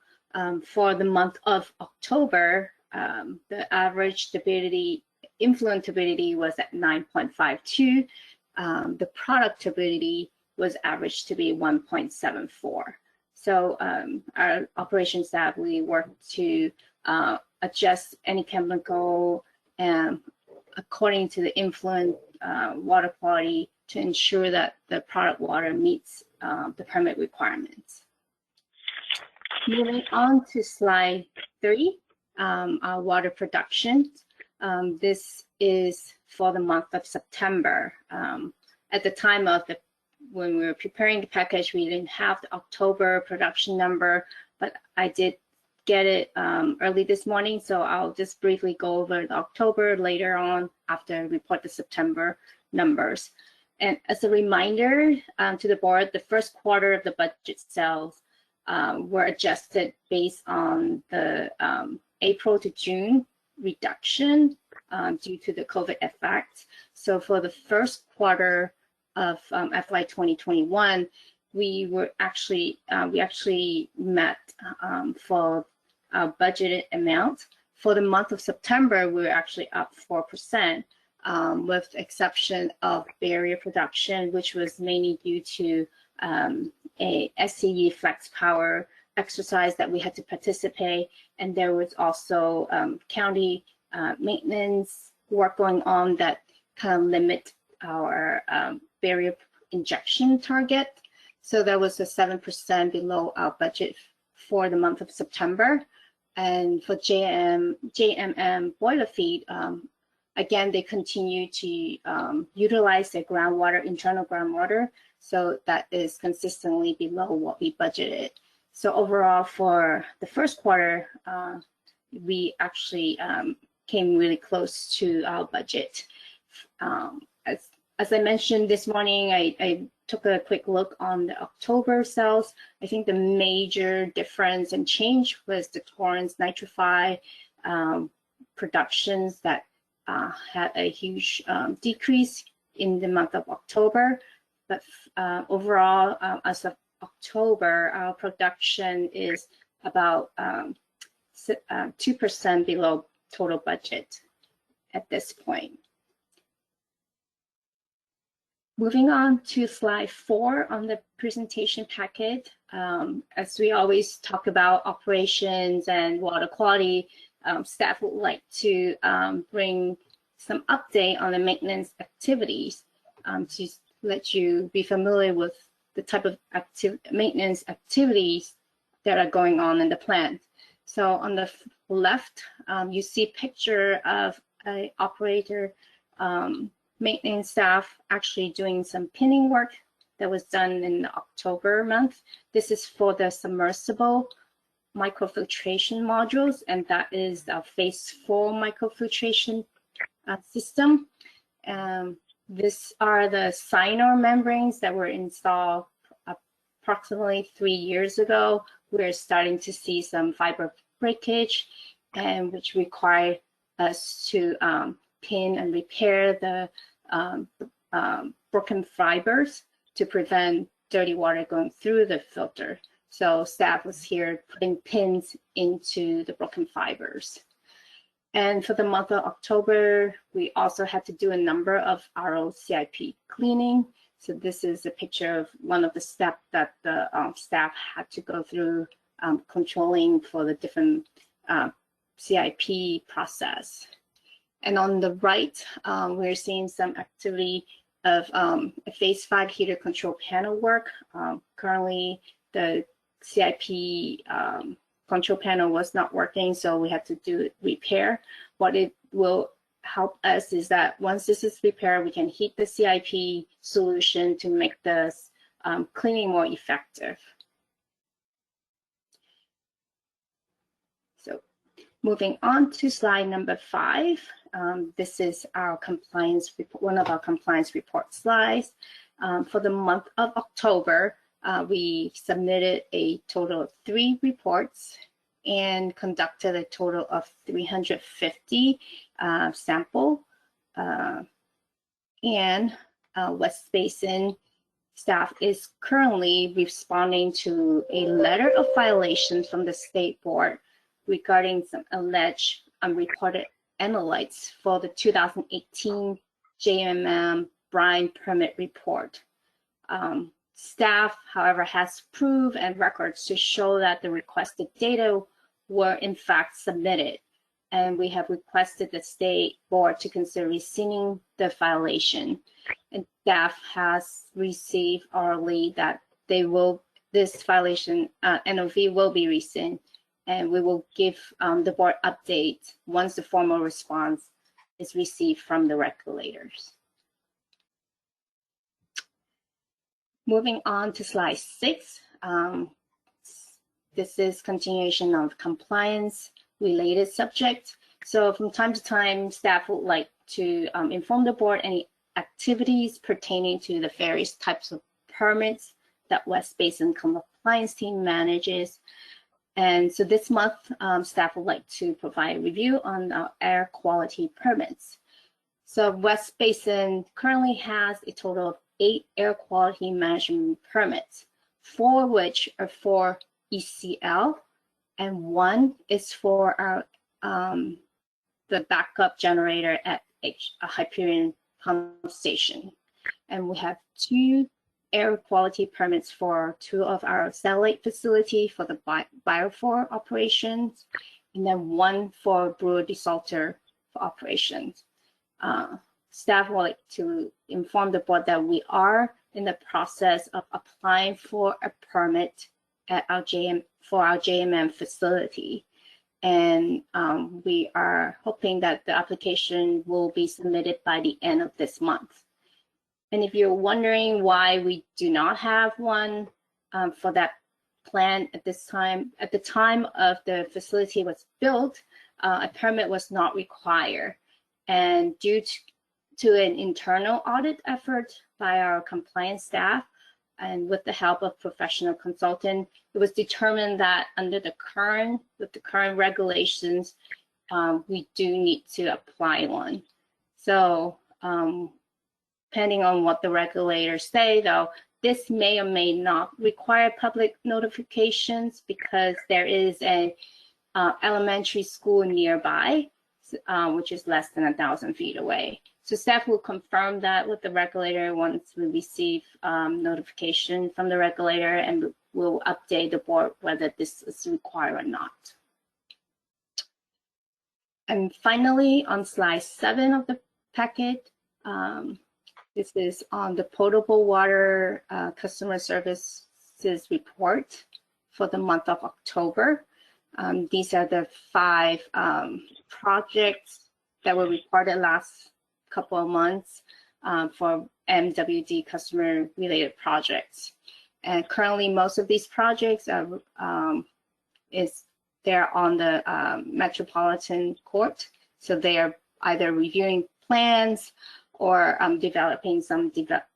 For the month of October, the average influent turbidity was at 9.52. The product turbidity was averaged to be 1.74. So our operations staff, we worked to adjust any chemical according to the influent water quality to ensure that the product water meets the permit requirements. Moving on to slide 3, our water production. This is for the month of September. At the time of when we were preparing the package, we didn't have the October production number, but I did get it early this morning, so I'll just briefly go over the October later on after I report the September numbers. And as a reminder to the board, the first quarter of the budget sales were adjusted based on the April to June reduction due to the COVID effect. So for the first quarter of FY 2021, we actually met for our budgeted amount. For the month of September, we were actually up 4%, with the exception of barrier production, which was mainly due to a SCE flex power exercise that we had to participate, and there was also county maintenance work going on that kind of limit our barrier injection target. So that was a 7% below our budget for the month of September. And for JMM boiler feed, again, they continue to utilize their groundwater, internal groundwater, so that is consistently below what we budgeted. So overall, for the first quarter, we actually came really close to our budget. As I mentioned this morning, I took a quick look on the October sales. I think the major difference and change was the Torrance nitrified productions that had a huge decrease in the month of October. But overall, as of October, our production is about 2% below total budget at this point. Moving on to slide 4 on the presentation packet. As we always talk about operations and water quality, staff would like to bring some update on the maintenance activities to let you be familiar with the type of maintenance activities that are going on in the plant. So on the left, you see a picture of an operator maintenance staff actually doing some pinning work that was done in the October month. This is for the submersible microfiltration modules, and that is a phase 4 microfiltration system. These are the Cyanor membranes that were installed approximately 3 years ago. We're starting to see some fiber breakage, and which require us to pin and repair the broken fibers to prevent dirty water going through the filter. So staff was here putting pins into the broken fibers. And for the month of October, we also had to do a number of RO CIP cleaning. So this is a picture of one of the steps that the staff had to go through controlling for the different CIP process. And on the right, we're seeing some activity of a phase 5 heater control panel work. Currently, the CIP control panel was not working, so we had to do repair. What it will help us is that once this is repaired, we can heat the CIP solution to make the cleaning more effective. So moving on to slide number 5. This is our compliance report, one of our compliance report slides. For the month of October, We submitted a total of 3 reports and conducted a total of 350 sample. West Basin staff is currently responding to a letter of violation from the state board regarding some alleged unreported analytes for the 2018 JMM brine permit report. Staff, however, has proof and records to show that the requested data were in fact submitted, and we have requested the state board to consider rescinding the violation. And staff has received orally that this violation NOV will be rescinded, and we will give the board update once the formal response is received from the regulators. Moving on to slide 6. This is continuation of compliance related subject. So from time to time, staff would like to inform the board any activities pertaining to the various types of permits that West Basin compliance team manages. And so this month, staff would like to provide a review on air quality permits. So West Basin currently has a total of 8 air quality management permits, 4 which are for ECL, and 1 is for our the backup generator at Hyperion Pump Station. And we have 2 air quality permits for 2 of our satellite facility for the biofor operations, and then 1 for brewer desalter for operations. Staff would like to inform the board that we are in the process of applying for a permit at our JMM facility. And we are hoping that the application will be submitted by the end of this month. And if you're wondering why we do not have one for that plan at this time, at the time of the facility was built, a permit was not required. And due to an internal audit effort by our compliance staff, and with the help of professional consultant, it was determined that under the current regulations, we do need to apply one. So depending on what the regulators say, though, this may or may not require public notifications because there is an elementary school nearby, which is less than 1,000 feet away. So staff will confirm that with the regulator once we receive notification from the regulator, and we'll update the board whether this is required or not. And finally, on slide 7 of the packet, this is on the potable water customer services report for the month of October. These are the 5 projects that were reported last couple of months for MWD customer related projects. And currently most of these projects are they're on the Metropolitan Court. So they are either reviewing plans or developing some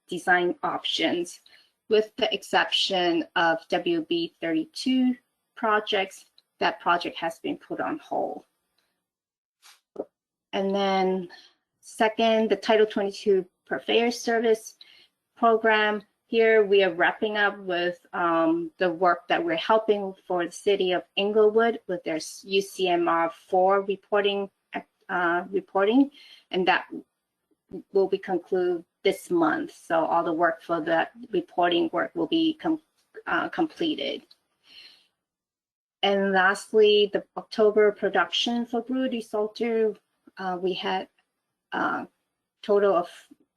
design options, with the exception of WB 32 projects. That project has been put on hold. And then second, the Title 22 Purveyor Service Program. Here we are wrapping up with the work that we're helping for the city of Inglewood with their UCMR 4 reporting, and that will be concluded this month. So all the work for that reporting work will be completed. And lastly, the October production for brewer desalter, we had a total of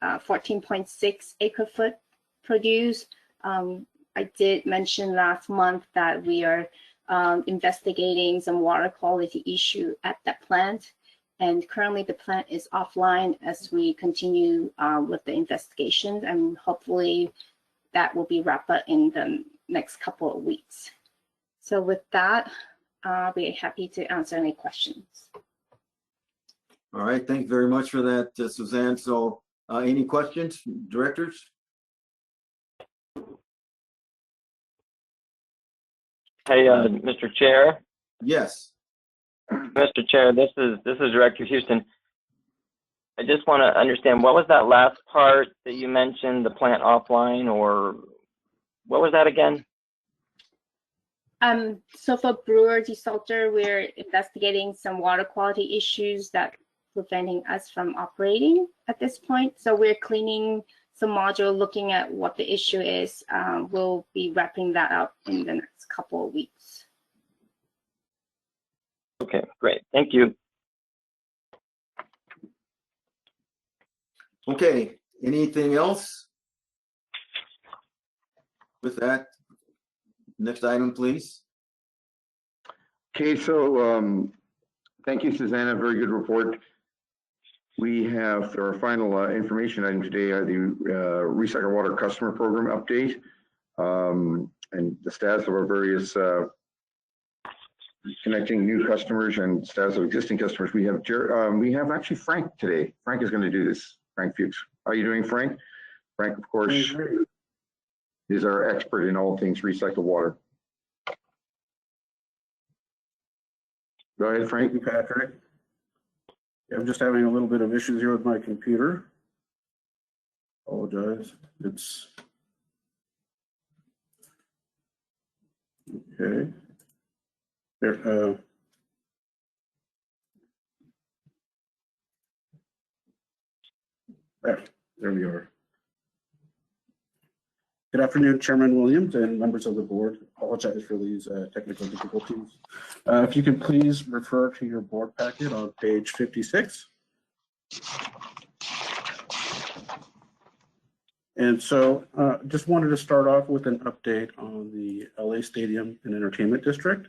14.6 acre-foot produced. I did mention last month that we are investigating some water quality issue at that plant. And currently the plant is offline as we continue with the investigations, and hopefully that will be wrapped up in the next couple of weeks. So with that, I'll be happy to answer any questions. All right, thank you very much for that, Suzanne. So any questions, directors? Hey, Mr. Chair. Yes. Mr. Chair, this is Director Houston. I just want to understand, what was that last part that you mentioned, the plant offline, or what was that again? So for Brewer Desalter, we're investigating some water quality issues that preventing us from operating at this point. So we're cleaning some module, looking at what the issue is. We'll be wrapping that up in the next couple of weeks. Okay, great. Thank you. Okay, anything else? With that, next item, please. Okay, so thank you, Susanna. Very good report. We have our final information item today, the Recycle Water Customer Program update, and the status of our various connecting new customers and status of existing customers. We have actually Frank today. Frank is going to do this. Frank Fuchs. How are you doing, Frank? Frank, of course, is our expert in all things recycled water. Go ahead, Frank. Thank you, Patrick. I'm just having a little bit of issues here with my computer. Apologize. It's okay. There. There we are. Good afternoon, Chairman Williams and members of the board. Apologize for these technical difficulties. If you could please refer to your board packet on page 56. And so just wanted to start off with an update on the LA Stadium and Entertainment District.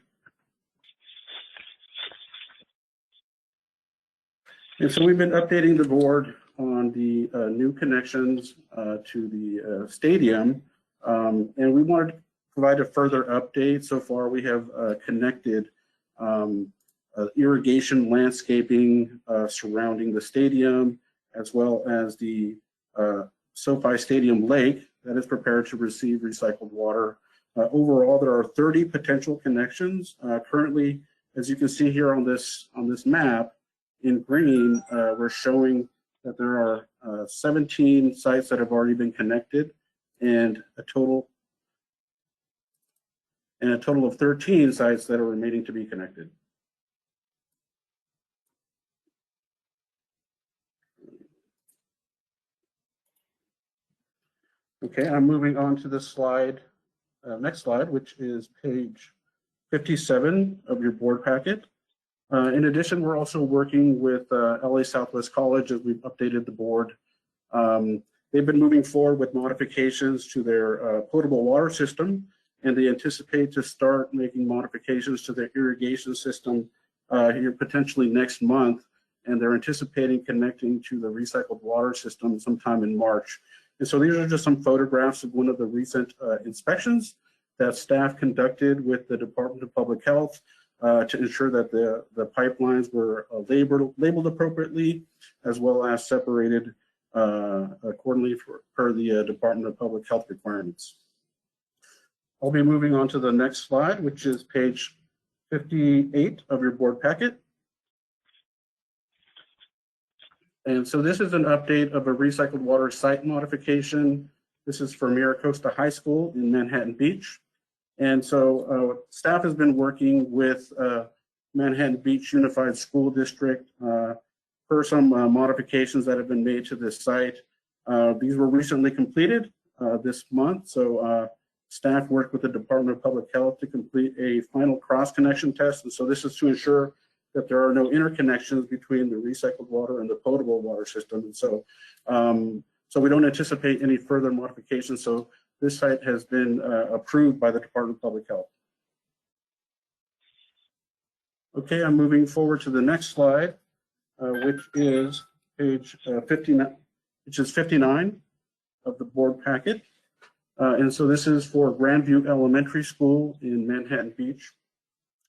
And so we've been updating the board on the new connections to the stadium, and we wanted to provide a further update. So far, we have connected irrigation landscaping surrounding the stadium, as well as the SoFi Stadium Lake that is prepared to receive recycled water. Overall, there are 30 potential connections. Currently, as you can see here on this map, in green, we're showing that there are 17 sites that have already been connected, and a total of 13 sites that are remaining to be connected. Okay, I'm moving on to the slide, next slide, which is page 57 of your board packet. In addition, we're also working with LA Southwest College as we've updated the board. They've been moving forward with modifications to their potable water system, and they anticipate to start making modifications to their irrigation system here potentially next month. And they're anticipating connecting to the recycled water system sometime in March. And so these are just some photographs of one of the recent inspections that staff conducted with the Department of Public Health to ensure that the pipelines were labeled appropriately, as well as separated accordingly per the Department of Public Health requirements. I'll be moving on to the next slide, which is page 58 of your board packet. And so this is an update of a recycled water site modification. This is for Miracosta High School in Manhattan Beach. And so staff has been working with Manhattan Beach Unified School District for some modifications that have been made to this site. These were recently completed this month. So staff worked with the Department of Public Health to complete a final cross connection test. And so this is to ensure that there are no interconnections between the recycled water and the potable water system. And so, so we don't anticipate any further modifications. So this site has been approved by the Department of Public Health. Okay, I'm moving forward to the next slide, which is page 59, which is 59 of the board packet. And so this is for Grandview Elementary School in Manhattan Beach.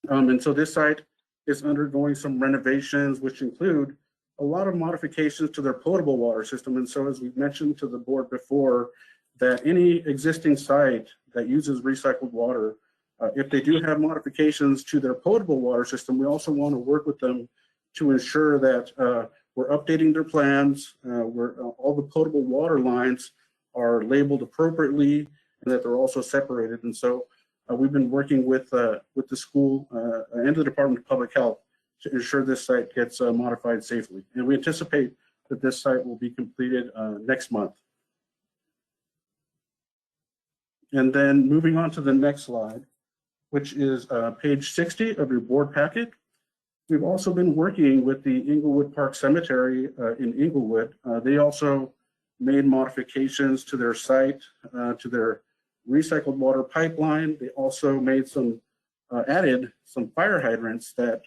And so this site is undergoing some renovations, which include a lot of modifications to their potable water system. And so as we've mentioned to the board before, that any existing site that uses recycled water If they do have modifications to their potable water system, we also want to work with them to ensure that we're updating their plans, where all the potable water lines are labeled appropriately, and that they're also separated. And so we've been working with the school and the Department of Public Health to ensure this site gets modified safely. And we anticipate that this site will be completed next month. And then moving on to the next slide, which is page 60 of your board packet. We've also been working with the Inglewood Park Cemetery in Inglewood. They also made modifications to their site, to their recycled water pipeline. They also made added some fire hydrants that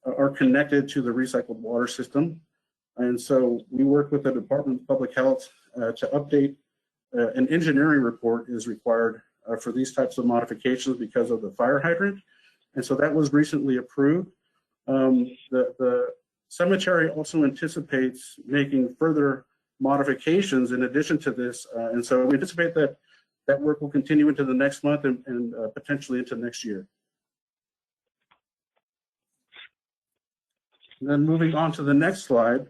are connected to the recycled water system. And so we worked with the Department of Public Health to update. An engineering report is required for these types of modifications because of the fire hydrant. And so that was recently approved. The cemetery also anticipates making further modifications in addition to this. And so we anticipate that that work will continue into the next month and potentially into next year. And then moving on to the next slide.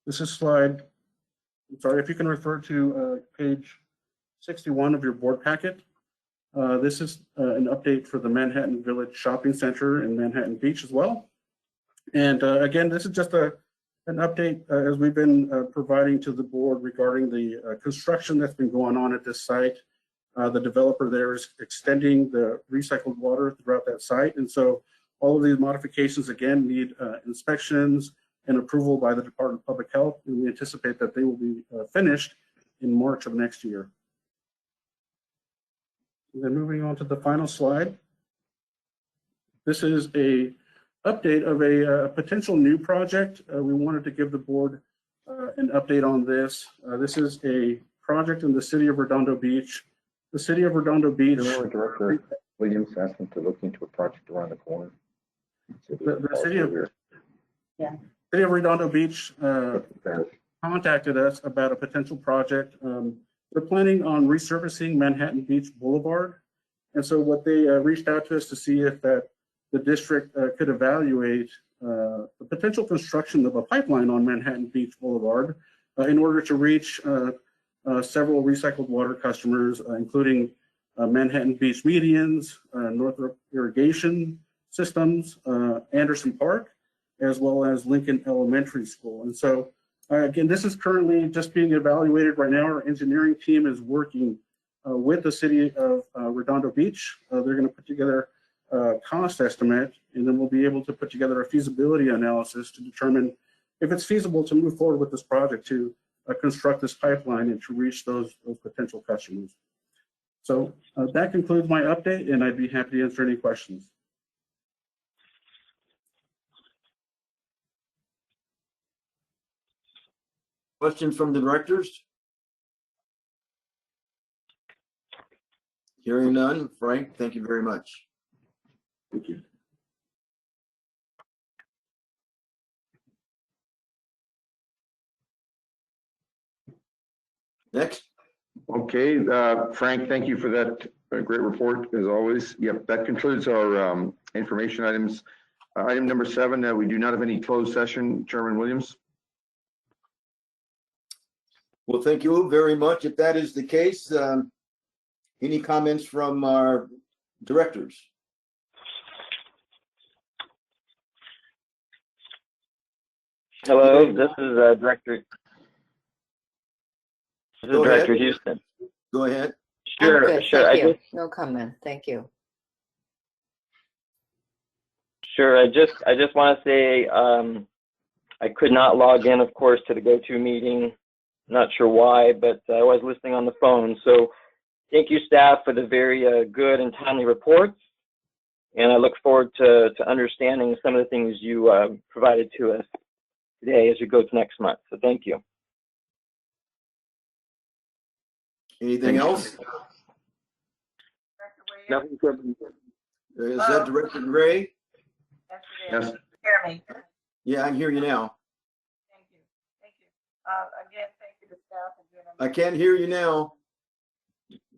This is slide, I'm sorry, if you can refer to page 61 of your board packet. This is an update for the Manhattan Village Shopping Center in Manhattan Beach as well. And again, this is just an update as we've been providing to the board regarding the construction that's been going on at this site. The developer there is extending the recycled water throughout that site. And so all of these modifications, again, need inspections and approval by the Department of Public Health. And we anticipate that they will be finished in March of next year. And then moving on to the final slide. This is a update of a potential new project. We wanted to give the board an update on this. This is a project in the city of Redondo Beach. The city of Redondo Beach. Director Williams asked him to look into a project around the corner. The city of Redondo Beach contacted us about a potential project. They're planning on resurfacing Manhattan Beach Boulevard. And so what they reached out to us to see if the district could evaluate the potential construction of a pipeline on Manhattan Beach Boulevard in order to reach several recycled water customers, including Manhattan Beach Medians, Northrop Irrigation Systems, Anderson Park, as well as Lincoln Elementary School. And so again, this is currently just being evaluated right now. Our engineering team is working with the city of Redondo Beach. They're going to put together a cost estimate, and then we'll be able to put together a feasibility analysis to determine if it's feasible to move forward with this project to construct this pipeline and to reach those potential customers. So that concludes my update, and I'd be happy to answer any questions. Questions from the directors? Hearing none. Frank, thank you very much. Thank you. Next. Okay, Frank, thank you for that great report as always. Yep, that concludes our information items. Item number 7, we do not have any closed session. Chairman Williams. Well, thank you very much. If that is the case, any comments from our directors? Hello, this is Director. This is Director Houston. Go ahead. Sure, Okay, sure. thank you. No comment. Thank you. Sure. I just want to say I could not log in, of course, to the GoTo meeting. Not sure why, but I was listening on the phone. So thank you, staff, for the very good and timely reports. And I look forward to understanding some of the things you provided to us today as we go to next month. So thank you. Anything else? Nothing. Is that Director Gray? Yes. Hear me. Yeah, I can hear you now. Thank you. Again, thank you to staff and general. I can't hear you now.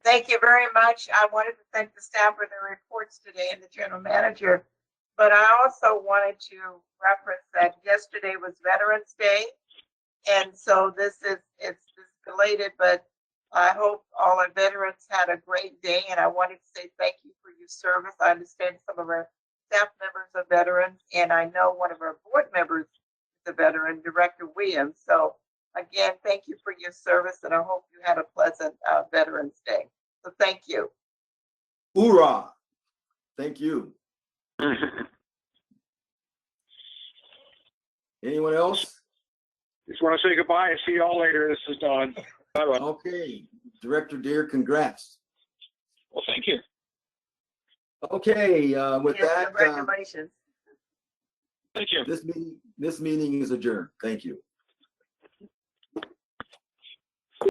Thank you very much. I wanted to thank the staff for their reports today and the general manager. But I also wanted to reference that yesterday was Veterans Day. And so it's belated, but I hope all our veterans had a great day. And I wanted to say thank you for your service. I understand some of our staff members are veterans, and I know one of our board members is a veteran, Director Williams. So again, thank you for your service, and I hope you had a pleasant Veterans Day. So thank you. Hoorah. Thank you. Anyone else? Just want to say goodbye and see you all later. This is Don. Bye-bye. Okay. Director Deere, congrats. Well, thank you. Okay, with Yes, that, congratulations. Thank you. this meeting is adjourned. Thank you.